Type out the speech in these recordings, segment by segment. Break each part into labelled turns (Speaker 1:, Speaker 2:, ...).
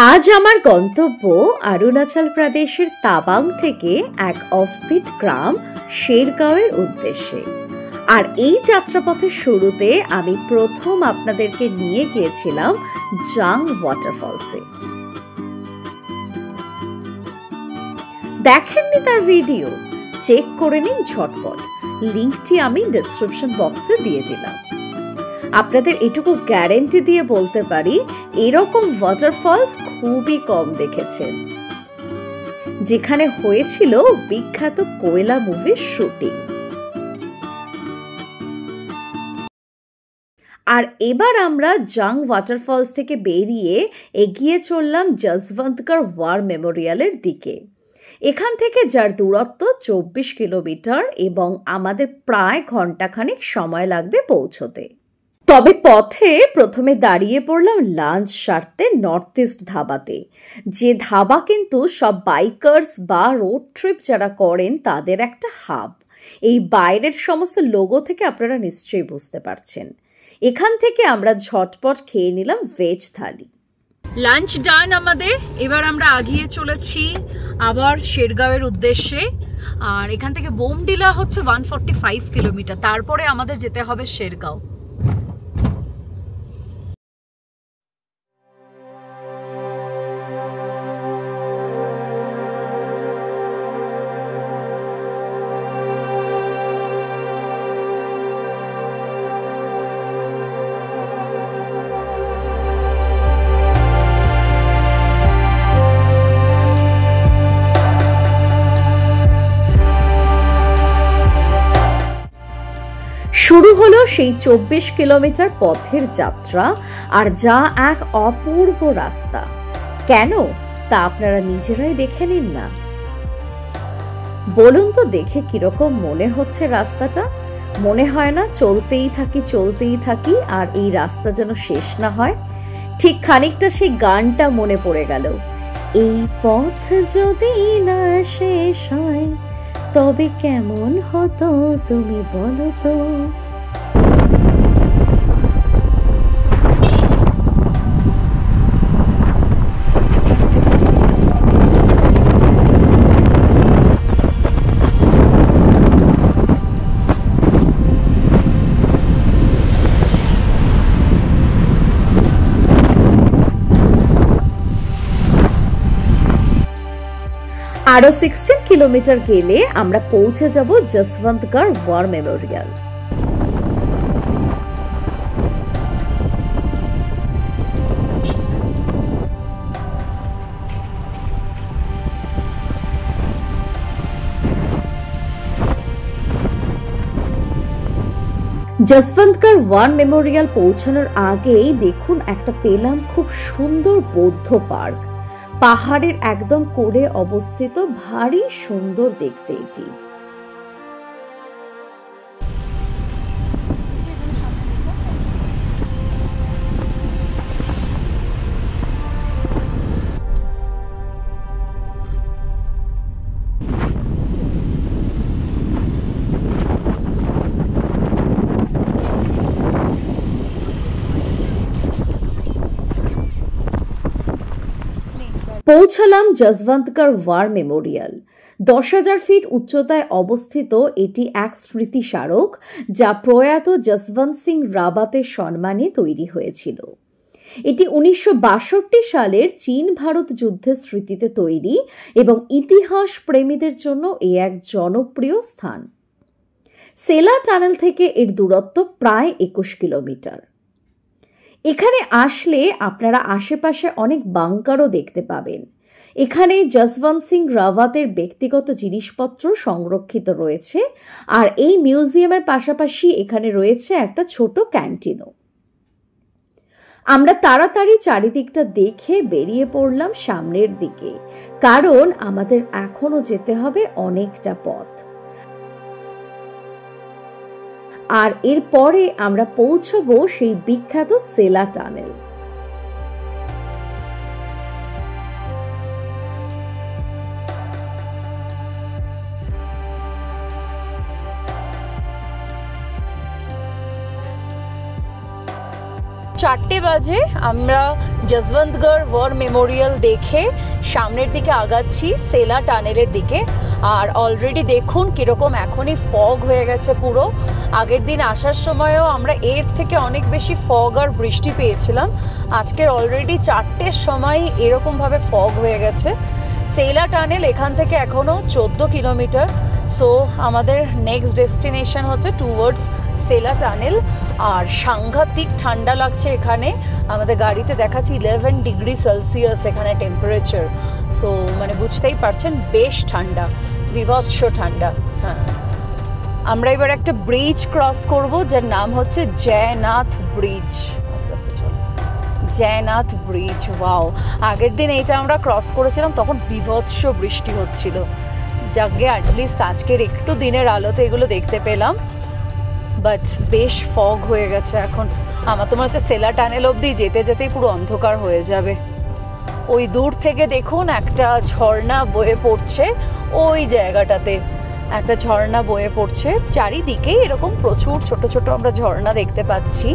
Speaker 1: আজ আমার গন্তব্য অরুণাচল প্রদেশের তাবাং থেকে এক অফবিট গ্রাম শেরগাঁওয়ের উদ্দেশ্যে। আর এই যাত্রাপথের শুরুতে আমি প্রথম আপনাদেরকে নিয়ে গিয়েছিলাম জাং ওয়াটারফলসে। দেখেননি তার ভিডিও? চেক করে নিন ঝটপট, লিঙ্কটি আমি ডেসক্রিপশন বক্সে দিয়ে দিলাম। আপনাদের এটুকু গ্যারেন্টি দিয়ে বলতে পারি এরকম ওয়াটারফলস খুবই কম দেখেছেন। যেখানে হয়েছিল বিখ্যাত কোয়েলা মুভির শুটিং। আর এবার আমরা জাং ওয়াটারফলস থেকে বেরিয়ে এগিয়ে চললাম যশবন্তগড় ওয়ার মেমোরিয়ালের দিকে। এখান থেকে যার দূরত্ব 24 কিলোমিটার এবং আমাদের প্রায় ঘন্টাখানেক সময় লাগবে পৌঁছতে। তবে পথে প্রথমে দাঁড়িয়ে পড়লাম লাঞ্চ সারতে নর্থ ইস্ট ধাবাতে, যে ধাবা কিন্তু সব বাইকার্স বা রোড ট্রিপ যারা করেন তাদের একটা হাব। এই বাইরের সমস্ত লোগো থেকে আপনারা নিশ্চয়ই বুঝতে পারছেন। এখান থেকে আমরা ঝটপট খেয়ে নিলাম ভেজ থালি।
Speaker 2: লাঞ্চ ডান আমাদের। এবার আমরা আগিয়ে চলেছি আবার শেরগাঁওয়ের উদ্দেশ্যে। আর এখান থেকে বোমডিলা হচ্ছে 145 কিলোমিটার, তারপরে আমাদের যেতে হবে শেরগাঁও।
Speaker 1: শুরু হলো সেই 24 কিলোমিটার পথের যাত্রা, আর যা এক অপূর্ব রাস্তা। কেন তা আপনারা নিজেরাই দেখে নিন না। বলুন তো দেখে কিরকম মনে হচ্ছে রাস্তাটা? মনে হয় না চলতেই থাকি আর এই রাস্তা যেন শেষ না হয়? ঠিক খানিকটা সেই গানটা মনে পড়ে গেল, এই পথ যদি না শেষ হয় তবে কেমন হতো তুমি বলো তো। আরো 16 কিলোমিটার গেলে আমরা পৌঁছে যাব Jaswantgarh war memorial. Jaswantgarh war memorial পৌঁছানোর আগেই দেখুন একটা পেলাম খুব সুন্দর বৌদ্ধ পার্ক। পাহাড়ের একদম কোলে অবস্থিত, ভারী সুন্দর দেখতে এটি। পৌঁছালাম যশবন্তগড় ওয়ার মেমোরিয়াল। 10,000 ফিট উচ্চতায় অবস্থিত এটি এক স্মৃতি স্মারক, যা প্রয়াত যশবন্ত সিং রাবাতের সম্মানে তৈরি হয়েছিল। এটি 1962 সালের চীন ভারত যুদ্ধের স্মৃতিতে তৈরি এবং ইতিহাস প্রেমীদের জন্য এক জনপ্রিয় স্থান। সেলা টানেল থেকে এর দূরত্ব প্রায় 21 কিলোমিটার। এখানে আসলে আপনারা আশেপাশে অনেক বাংকারও দেখতে পাবেন। এখানে যশবন্ত সিং রাওয়াতের ব্যক্তিগত জিনিসপত্র সংরক্ষিত রয়েছে, আর এই মিউজিয়ামের পাশাপাশি এখানে রয়েছে একটা ছোট ক্যান্টিনও। আমরা তাড়াতাড়ি চারিদিকটা দেখে বেরিয়ে পড়লাম সামনের দিকে, কারণ আমাদের এখনো যেতে হবে অনেকটা পথ। আর এরপরে আমরা পৌঁছবো সেই বিখ্যাত সেলা টানেল।
Speaker 2: 4টে বাজে। আমরা যশবন্তগড় ওয়ার মেমোরিয়াল দেখে সামনের দিকে আগাচ্ছি সেলা টানেলের দিকে। আর অলরেডি দেখুন কীরকম এখনই ফগ হয়ে গেছে পুরো। আগের দিন আসার সময়ও আমরা এর থেকে অনেক বেশি ফগ আর বৃষ্টি পেয়েছিলাম। আজকের অলরেডি 4টের সময় এরকমভাবে ফগ হয়ে গেছে। সেলা টানেল এখান থেকে এখনও 14 কিলোমিটার। সো আমাদের নেক্সট ডেস্টিনেশন হচ্ছে টুয়ার্ডস সেলা টানেল। আর সাংঘাতিক ঠান্ডা লাগছে এখানে। আমাদের গাড়িতে দেখাচ্ছি 11 ডিগ্রি সেলসিয়াস এখানে টেম্পারেচার। সো মানে বুঝতেই পারছেন বেশ ঠান্ডা, বিভৎস ঠান্ডা। হ্যাঁ, আমরা এবার একটা ব্রিজ ক্রস করব যার নাম হচ্ছে জয়নাথ ব্রিজ। আস্তে আস্তে চলো, জয়নাথ ব্রিজ। ওয়াও, আগের দিন এইটা আমরা ক্রস করেছিলাম, তখন বিভৎস বৃষ্টি হচ্ছিল। যাকে অ্যাটলিস্ট আজকের একটু দিনের আলোতে এগুলো দেখতে পেলাম। বাট বেশ ফগ হয়ে গেছে এখন। আমার তো মনে হচ্ছে সেলা টানেল অবধি যেতে যেতেই পুরো অন্ধকার হয়ে যাবে। ওই দূর থেকে দেখুন একটা ঝর্ণা বয়ে পড়ছে, ওই জায়গাটাতে একটা ঝর্ণা বয়ে পড়ছে। চারিদিকেই এরকম প্রচুর ছোট ছোট আমরা ঝর্ণা দেখতে পাচ্ছি।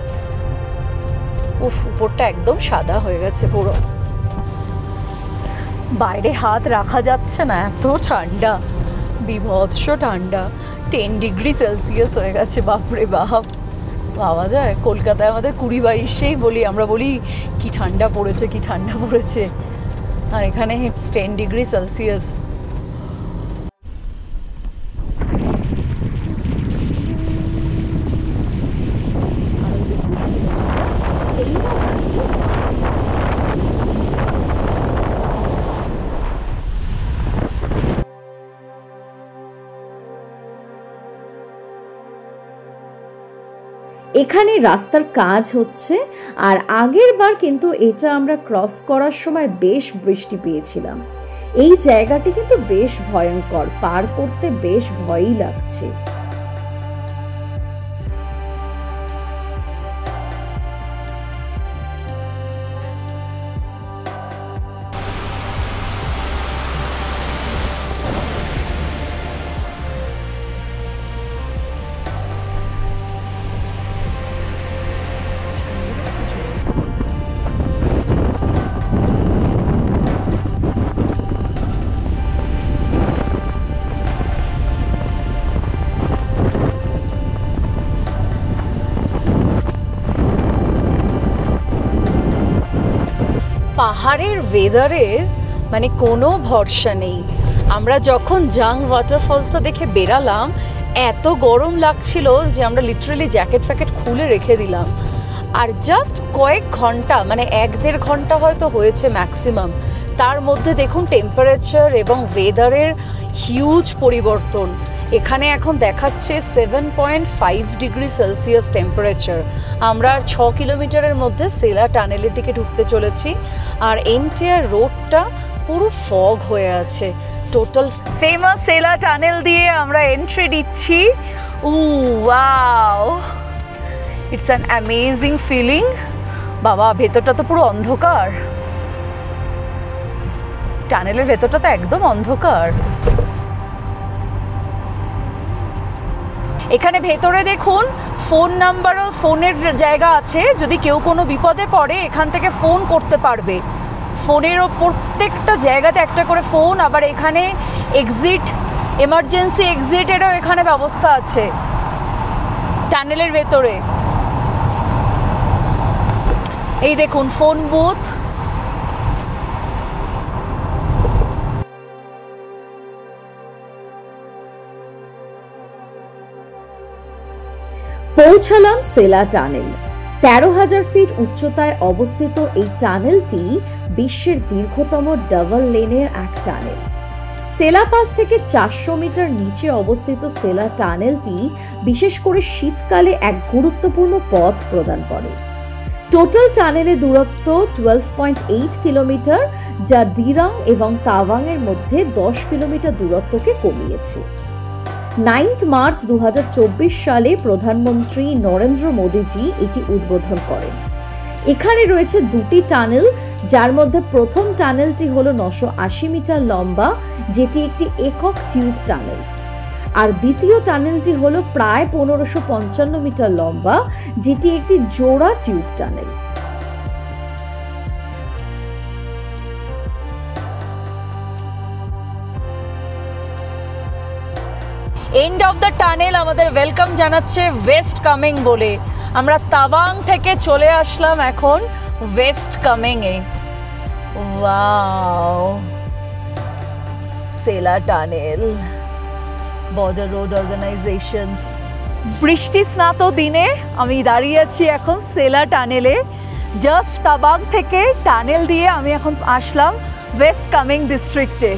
Speaker 2: উফ, উপরটা একদম সাদা হয়ে গেছে পুরো, বাইরে হাত রাখা যাচ্ছে না, এত ঠান্ডা, বিভৎস ঠান্ডা। 10 ডিগ্রি সেলসিয়াস হয়ে গেছে। বাপরে বাপ, ভাবা যায় কলকাতায় আমাদের 20-22 বলি, আমরা বলি কি ঠান্ডা পড়েছে, কি ঠান্ডা পড়েছে, আর এখানে 10 ডিগ্রি সেলসিয়াস।
Speaker 1: এখানে রাস্তার কাজ হচ্ছে। আর আগের বার কিন্তু এটা আমরা ক্রস করার সময় বেশ বৃষ্টি পেয়েছিলাম। এই জায়গাটি কিন্তু বেশ ভয়ঙ্কর, পার করতে বেশ ভয়ই লাগছে।
Speaker 2: পাহাড়ের ওয়েদারের মানে কোনো ভরসা নেই। আমরা যখন জাং ওয়াটারফলসটা দেখে বেরালাম, এত গরম লাগছিল যে আমরা লিটারালি জ্যাকেট ফ্যাকেট খুলে রেখে দিলাম। আর জাস্ট কয়েক ঘন্টা, মানে 1-1.5 ঘন্টা হয়তো হয়েছে ম্যাক্সিমাম, তার মধ্যে দেখুন টেম্পারেচার এবং ওয়েদারের হিউজ পরিবর্তন। এখানে এখন দেখাচ্ছে 7.5 ডিগ্রি সেলসিয়াস টেম্পারেচার। আমরা 6 কিলোমিটারের মধ্যে সেলা টানেলের দিকে ঢুকতে চলেছি। আর এন্টায়ার রোডটা পুরো ফগ হয়ে আছে। টোটাল ফেমাস সেলা টানেল দিয়ে আমরা এন্ট্রি দিচ্ছি। Wow, it's an amazing feeling. বাবা, ভেতরটা তো পুরো অন্ধকার, টানেলের ভেতরটা তো একদম অন্ধকার। এখানে ভেতরে দেখুন ফোন নাম্বারও, ফোনের জায়গা আছে, যদি কেউ কোনো বিপদে পড়ে এখান থেকে ফোন করতে পারবে। ফোনেরও প্রত্যেকটা জায়গাতে একটা করে ফোন। আবার এখানে এক্সিট, এমার্জেন্সি এক্সিটেরও এখানে ব্যবস্থা আছে টানেলের ভেতরে। এই দেখুন ফোন বুথ।
Speaker 1: পৌঁছালাম সেলা টানেল। 13,000 ফিট উচ্চতায় অবস্থিত এই টানেলটি বিশ্বের দীর্ঘতম ডাবল লেনের এক টানেল। সেলা পাস থেকে 400 মিটার নিচে অবস্থিত সেলা টানেলটি বিশেষ করে শীতকালে এক গুরুত্বপূর্ণ পথ প্রদান করে। টোটাল টানেলের দূরত্ব 12.8 কিলোমিটার, যা দিরাং এবং তাওয়াং এর মধ্যে 10 কিলোমিটার দূরত্বকে কমিয়েছে। 9 মার্চ 2024 সালে প্রধানমন্ত্রী নরেন্দ্র মোদীজি এটি উদ্বোধন করেন। এখানে রয়েছে 2টি টানেল, যার মধ্যে প্রথম টানেলটি হলো 980 মিটার লম্বা, যেটি একটি একক টিউব টানেল। আর দ্বিতীয় টানেলটি হলো প্রায় 1555 মিটার লম্বা, যেটি একটি জোড়া tube tunnel.
Speaker 2: End of the tunnel আমাদের ওয়েলকাম জানাচ্ছে ওয়েস্ট কামিং বলে। আমরা তাওয়াং থেকে চলে আসলাম এখন ওয়েস্ট কামিং এ। ওয়াও, সেলা টানেল, বর্ডার রোড অর্গানাইজেশন। বৃষ্টি স্নাত দিনে আমি দাঁড়িয়ে আছি এখন সেলা টানেলে। জাস্ট তাওয়াং থেকে টানেল দিয়ে আমি এখন আসলাম ওয়েস্ট কামিং ডিস্ট্রিক্টে।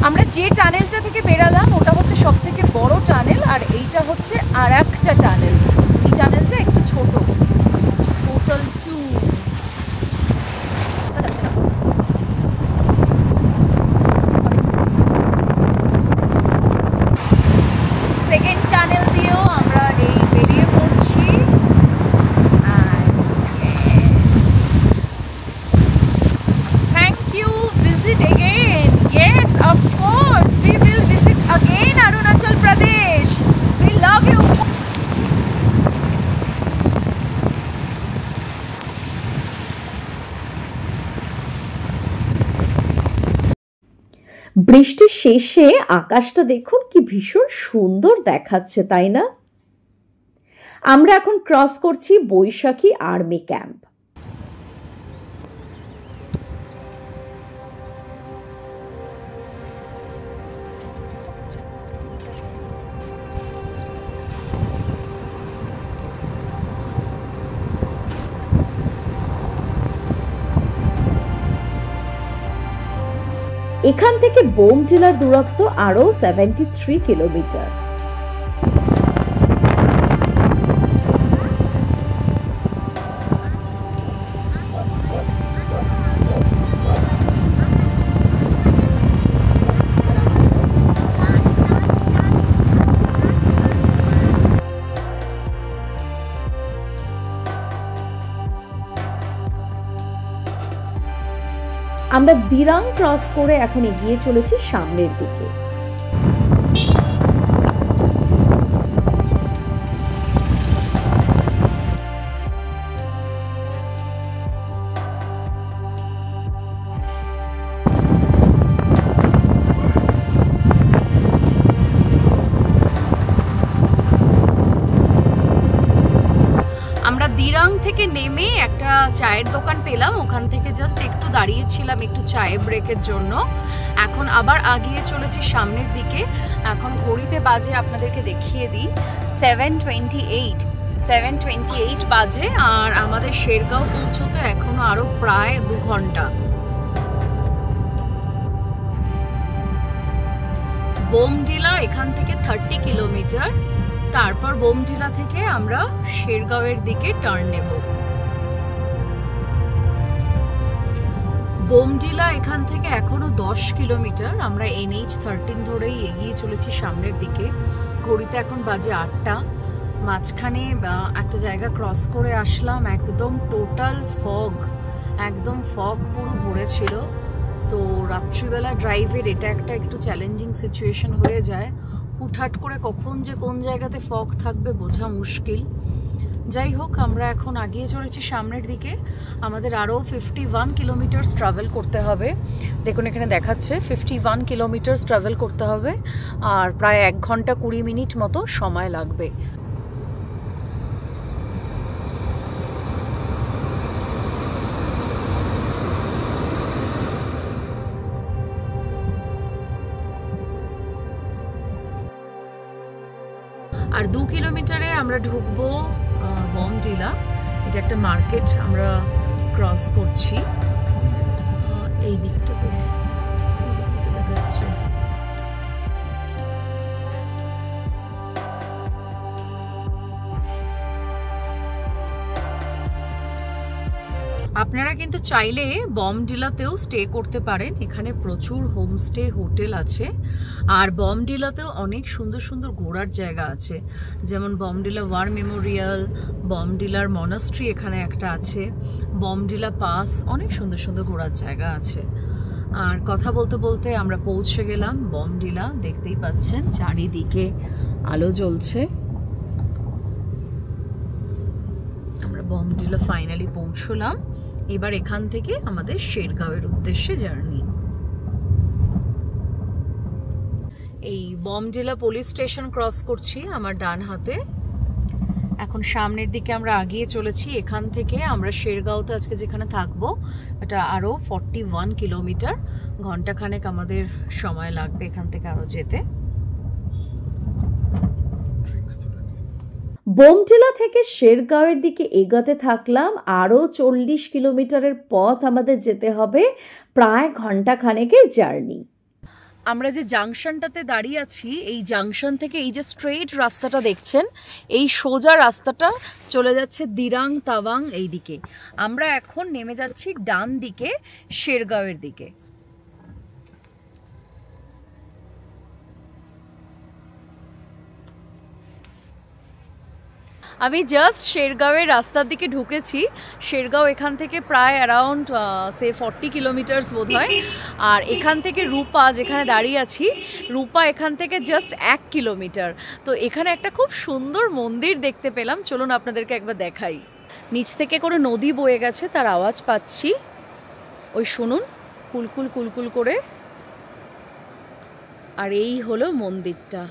Speaker 2: আমরা যে টানেলটা থেকে বেরালাম ওটা হচ্ছে সব থেকে বড় টানেল, আর এইটা হচ্ছে আর একটা টানেল। এই টানেলটা একটু ছোট, টোটাল 2। সেকেন্ড টানেল দিয়েও আমরা এই বেরিয়ে পড়ছি। Thank you, visit again. Yes, of course, we will visit again Arunachal Pradesh. We love you.
Speaker 1: বৃষ্টির শেষে আকাশটা দেখুন কি ভীষণ সুন্দর দেখাচ্ছে, তাই না? আমরা এখন ক্রস করছি বৈশাখী আর্মি ক্যাম্প। এখান থেকে বোমডিলার দূরত্ব আরো 73 কিলোমিটার। আমরা দিরাং ক্রস করে এখন এগিয়ে চলেছি সামনের দিকে।
Speaker 2: আমরা দিরাং থেকে নেমে একটা চায়ের দোকান পেলাম, ওখান থেকে জাস্ট একটু দাঁড়িয়েছিলাম একটু চায়ে ব্রেকের জন্য। এখন আবার আগিয়ে চলেছি সামনের দিকে। এখন ঘড়িতে বাজে আপনাদেরকে দেখিয়ে দিই 7:28 বাজে, আর আমাদের শেরগাঁও পৌঁছতে এখনো আরো প্রায় 2 ঘন্টা। বোমডিলা এখান থেকে 30 কিলোমিটার। তারপর বোমডিলা থেকে আমরা শেরগাঁওয়ের দিকে টার্ন নেব। বোমডিলা এখান থেকে এখনো 10 কিলোমিটার। আমরা NH13 ধরেই এগিয়ে চলেছি সামনের দিকে। ঘড়িতে এখন বাজে 8টা। মাঝখানে একটা জায়গা ক্রস করে আসলাম, একদম টোটাল ফগ, একদম ফগ পুরো ভরেছিল। তো রাত্রিবেলা ড্রাইভের এটা একটা একটু চ্যালেঞ্জিং সিচুয়েশন হয়ে যায়। হুটহাট করে কখন যে কোন জায়গাতে ফগ থাকবে বোঝা মুশকিল। যাই হোক, আমরা এখন আগিয়ে চলেছি সামনের দিকে। আমাদের আরও 51 কিলোমিটার ট্রাভেল করতে হবে। দেখুন এখানে দেখাচ্ছে 51 কিলোমিটার ট্রাভেল করতে হবে, আর প্রায় 1 ঘন্টা 20 মিনিট মতো সময় লাগবে। আর 2 কিলোমিটারে আমরা ঢুকবো বোমডিলা। এটা একটা মার্কেট আমরা ক্রস করছি। এই দিকটাতে দেখাচ্ছে। আপনারা কিন্তু চাইলে বমডিলাতেও স্টে করতে পারেন। এখানে প্রচুর হোমস্টে হোটেল আছে, আর বমডিলাতেও অনেক সুন্দর সুন্দর ঘোরার জায়গা আছে, যেমন বমডিলা ওয়ার মেমোরিয়াল, বমডিলার মনাস্ট্রি এখানে একটা আছে, বমডিলা পাস, অনেক সুন্দর সুন্দর ঘোরার জায়গা আছে। আর কথা বলতে বলতে আমরা পৌঁছে গেলাম বমডিলা। দেখতেই পাচ্ছেন চারিদিকে আলো জ্বলছে। আমরা বমডিলা ফাইনালি পৌঁছলাম। এবার এখান থেকে আমাদের শেরগাঁওয়ের উদ্দেশ্যে জার্নি। এই বমডিলা পুলিশ স্টেশন ক্রস করছি আমার ডান হাতে। এখন সামনের দিকে আমরা আগিয়ে চলেছি। এখান থেকে আমরা শেরগাঁওতে আজকে যেখানে থাকবো এটা আরো 41 কিলোমিটার, ঘন্টাখানেক আমাদের সময় লাগবে এখান থেকে আরো যেতে।
Speaker 1: বমডিলা থেকে শেরগাঁওয়ের দিকে এগোতে থাকলাম। আরো 40 কিলোমিটারের পথ আমাদের যেতে হবে, প্রায় ঘন্টাখানেকের জার্নি।
Speaker 2: আমরা যে জাংশনটাতে দাঁড়িয়ে আছি, এই জাংশন থেকে এই যে স্ট্রেট রাস্তাটা দেখছেন, এই সোজা রাস্তাটা চলে যাচ্ছে দিরাং তাওয়াং এই দিকে। আমরা এখন নেমে যাচ্ছি ডান দিকে শেরগাঁওয়ের দিকে। আমি জাস্ট শেরগাঁওয়ের রাস্তার দিকে ঢুকেছি। শেরগাঁও এখান থেকে প্রায় অ্যারাউন্ড 40 কিলোমিটার্স বোধ হয়। আর এখান থেকে রূপা, যেখানে দাঁড়িয়ে আছি, রূপা এখান থেকে জাস্ট 1 কিলোমিটার। তো এখানে একটা খুব সুন্দর মন্দির দেখতে পেলাম, চলুন আপনাদেরকে একবার দেখাই। নিচ থেকে কোনো নদী বয়ে গেছে, তার আওয়াজ পাচ্ছি, ওই শুনুন কুলকুল কুলকুল করে। আর এই হলো মন্দিরটা।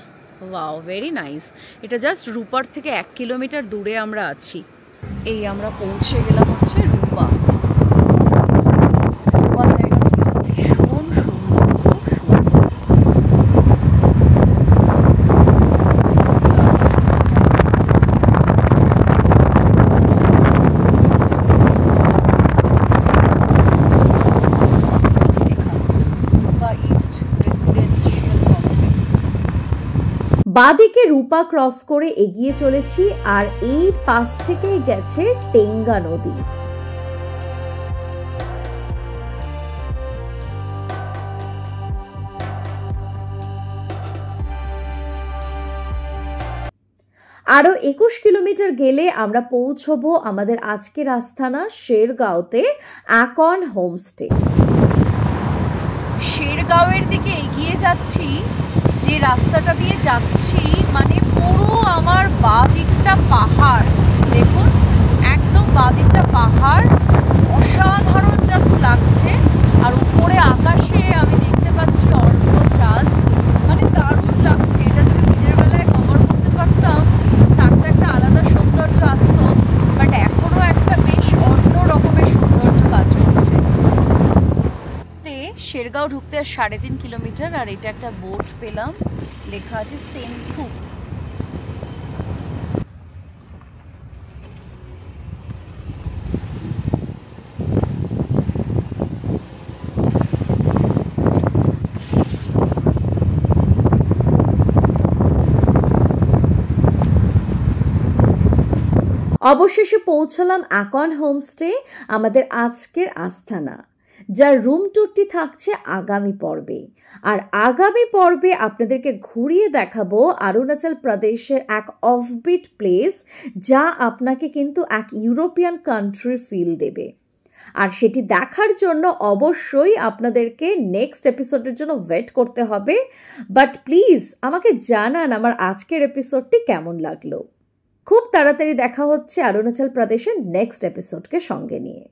Speaker 2: Wow, very nice. এটা জাস্ট রূপার থেকে 1 কিলোমিটার দূরে আমরা আছি। এই আমরা পৌঁছে গেলাম হচ্ছে রূপা। রূপা জায়গাটা ভীষণ সুন্দর, খুব সুন্দর।
Speaker 1: বাদিকে রূপা ক্রস করে এগিয়ে চলেছি, আর এই পাশ থেকেই গেছে টেঙ্গা নদী। আরো 21 কিলোমিটার গেলে আমরা পৌঁছবো আমাদের আজকের আস্থানা শেরগাঁওতে আকন হোমস্টে।
Speaker 2: শেরগাঁওয়ের দিকে এগিয়ে যাচ্ছি, যে রাস্তাটা দিয়ে যাচ্ছি মানে পুরো আমার বাঁ দিকটা পাহাড়। দেখুন একদম বাঁ দিকটা পাহাড়, অসাধারণ জাস্ট লাগছে। আর উপরে আকাশে আমি দেখতে পাচ্ছি অর্ধ চাঁদ, মানে দারুণ লাগছে। এটা যদি দিনের বেলায় কভার করতে পারতাম তার তো একটা আলাদা সৌন্দর্য আসতো, বাট এখনো একটা বেশ অন্য রকমের সৌন্দর্য কাজ করছে। শেরগাঁও ঢুকতে আর 3.5 কিলোমিটার। আর এটা একটা বোট পেলাম, লেখা আছে সেন্থু।
Speaker 1: অবশেষে পৌঁছলাম আকন হোমস্টে, আমাদের আজকের আস্থানা, যার রুম ট্যুরটি থাকছে আগামী পর্বে। আর আগামী পর্বে আপনাদেরকে ঘুরিয়ে দেখাবো অরুণাচল প্রদেশের এক অফবিট প্লেস, যা আপনাকে কিন্তু এক ইউরোপিয়ান কান্ট্রি ফিল দেবে। আর সেটি দেখার জন্য অবশ্যই আপনাদেরকে নেক্সট এপিসোডের জন্য ওয়েট করতে হবে। বাট প্লিজ আমাকে জানান আমার আজকের এপিসোডটি কেমন লাগলো। খুব তাড়াতাড়ি দেখা হচ্ছে অরুণাচল প্রদেশের নেক্সট এপিসোডকে সঙ্গে নিয়ে।